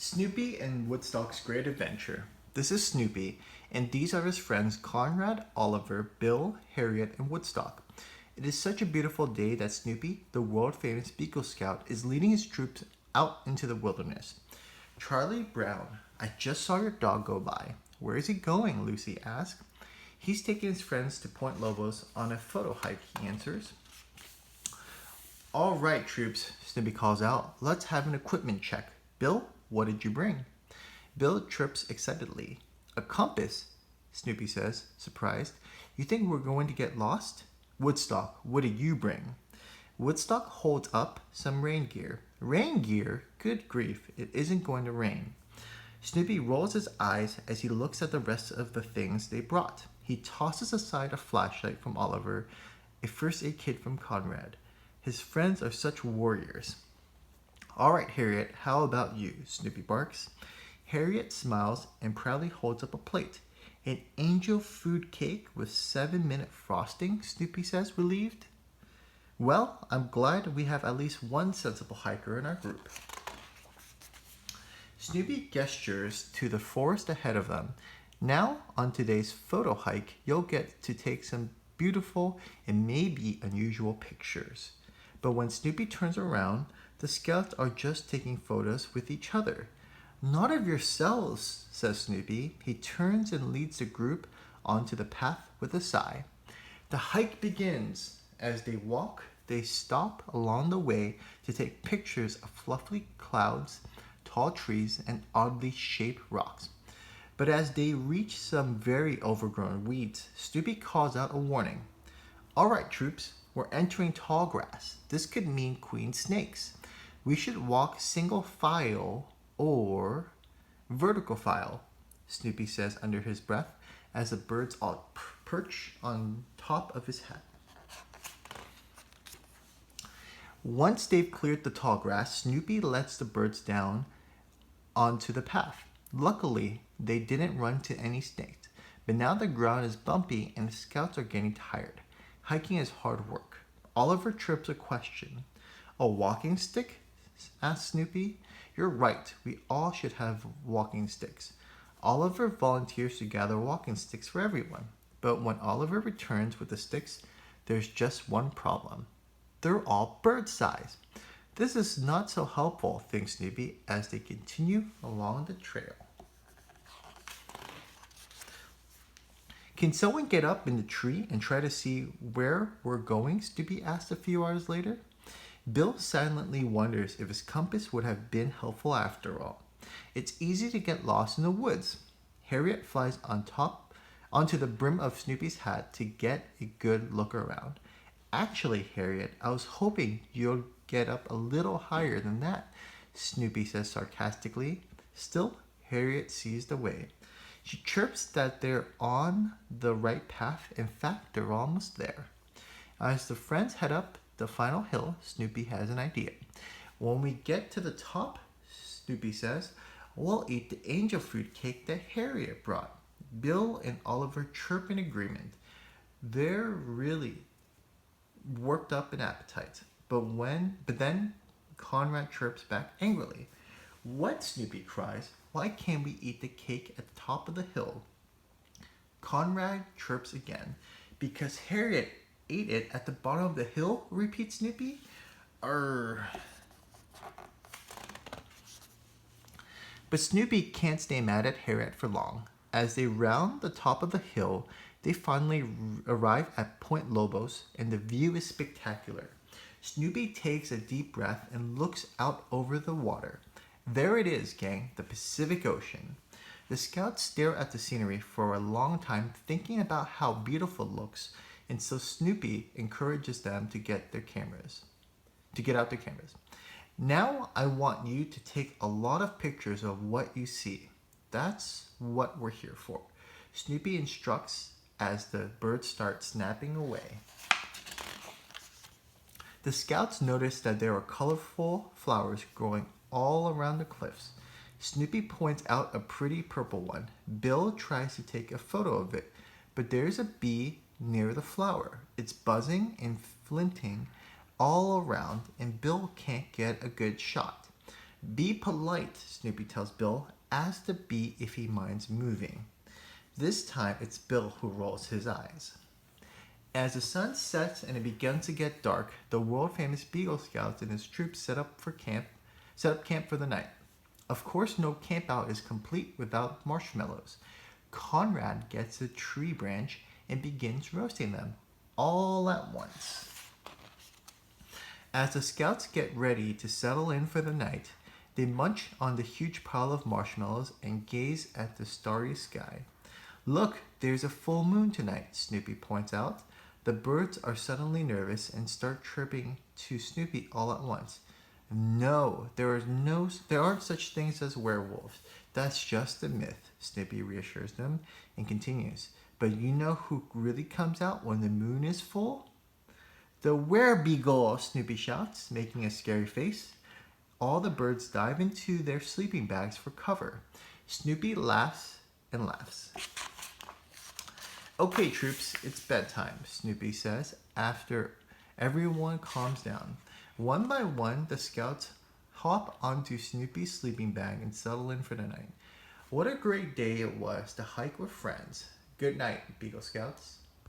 Snoopy and Woodstock's Great Adventure. This is Snoopy, and these are his friends Conrad, Oliver, Bill, Harriet, and Woodstock. It is such a beautiful day that Snoopy, the world famous Beagle Scout, is leading his troops out into the wilderness. Charlie Brown, I just saw your dog go by. Where is he going? Lucy asked. He's taking his friends to Point Lobos on a photo hike, he answers. All right, troops, Snoopy calls out. Let's have an equipment check. Bill, what did you bring? Bill chirps excitedly. A compass, Snoopy says, surprised. You think we're going to get lost? Woodstock, what did you bring? Woodstock holds up some rain gear. Rain gear? Good grief, it isn't going to rain. Snoopy rolls his eyes as he looks at the rest of the things they brought. He tosses aside a flashlight from Oliver, a first aid kit from Conrad. His friends are such warriors. All right, Harriet, how about you? Snoopy barks. Harriet smiles and proudly holds up a plate. An angel food cake with 7-minute frosting, Snoopy says, relieved. Well, I'm glad we have at least one sensible hiker in our group. Snoopy gestures to the forest ahead of them. Now, on today's photo hike, you'll get to take some beautiful and maybe unusual pictures. But when Snoopy turns around, the scouts are just taking photos with each other. Not of yourselves, says Snoopy. He turns and leads the group onto the path with a sigh. The hike begins. As they walk, they stop along the way to take pictures of fluffy clouds, tall trees, and oddly shaped rocks. But as they reach some very overgrown weeds, Snoopy calls out a warning. All right, troops, we're entering tall grass. This could mean queen snakes. We should walk single file or vertical file, Snoopy says under his breath as the birds all perch on top of his head. Once they've cleared the tall grass, Snoopy lets the birds down onto the path. Luckily, they didn't run into any snakes, but now the ground is bumpy and the scouts are getting tired. Hiking is hard work. Oliver trips a question. A walking stick? Asks Snoopy. You're right, we all should have walking sticks. Oliver volunteers to gather walking sticks for everyone. But when Oliver returns with the sticks, there's just one problem. They're all bird size. This is not so helpful, thinks Snoopy as they continue along the trail. Can someone get up in the tree and try to see where we're going? Snoopy asked a few hours later. Bill silently wonders if his compass would have been helpful after all. It's easy to get lost in the woods. Harriet flies onto the brim of Snoopy's hat to get a good look around. Actually, Harriet, I was hoping you'd get up a little higher than that, Snoopy says sarcastically. Still, Harriet sees the way. She chirps that they're on the right path. In fact, they're almost there. As the friends head up the final hill, Snoopy has an idea. When we get to the top, Snoopy says, we'll eat the angel food cake that Harriet brought. Bill and Oliver chirp in agreement. They're really worked up an appetite. But then Conrad chirps back angrily. What? Snoopy cries. Why can't we eat the cake at the top of the hill? Conrad chirps again. Because Harriet ate it at the bottom of the hill, repeats Snoopy. But Snoopy can't stay mad at Harriet for long. As they round the top of the hill, they finally arrive at Point Lobos, and the view is spectacular. Snoopy takes a deep breath and looks out over the water. There it is, gang, the Pacific Ocean. The scouts stare at the scenery for a long time, thinking about how beautiful it looks, and so Snoopy encourages them to get out their cameras. Now I want you to take a lot of pictures of what you see. That's what we're here for. Snoopy instructs as the birds start snapping away. The scouts notice that there are colorful flowers growing all around the cliffs. Snoopy points out a pretty purple one. Bill tries to take a photo of it, but there's a bee near the flower. It's buzzing and flinting all around, and Bill can't get a good shot. Be polite, Snoopy tells Bill. Ask the bee if he minds moving. This time it's Bill who rolls his eyes. As the sun sets and it begins to get dark, the world-famous Beagle Scouts and his troops set up camp for the night. Of course, no campout is complete without marshmallows. Conrad gets a tree branch and begins roasting them, all at once. As the scouts get ready to settle in for the night, they munch on the huge pile of marshmallows and gaze at the starry sky. Look, there's a full moon tonight, Snoopy points out. The birds are suddenly nervous and start chirping to Snoopy all at once. No, there aren't such things as werewolves. That's just a myth, Snoopy reassures them and continues. But you know who really comes out when the moon is full? The werebeagle, Snoopy shouts, making a scary face. All the birds dive into their sleeping bags for cover. Snoopy laughs and laughs. Okay, troops, it's bedtime, Snoopy says, after everyone calms down. One by one, the scouts hop onto Snoopy's sleeping bag and settle in for the night. What a great day it was to hike with friends. Good night, Beagle Scouts.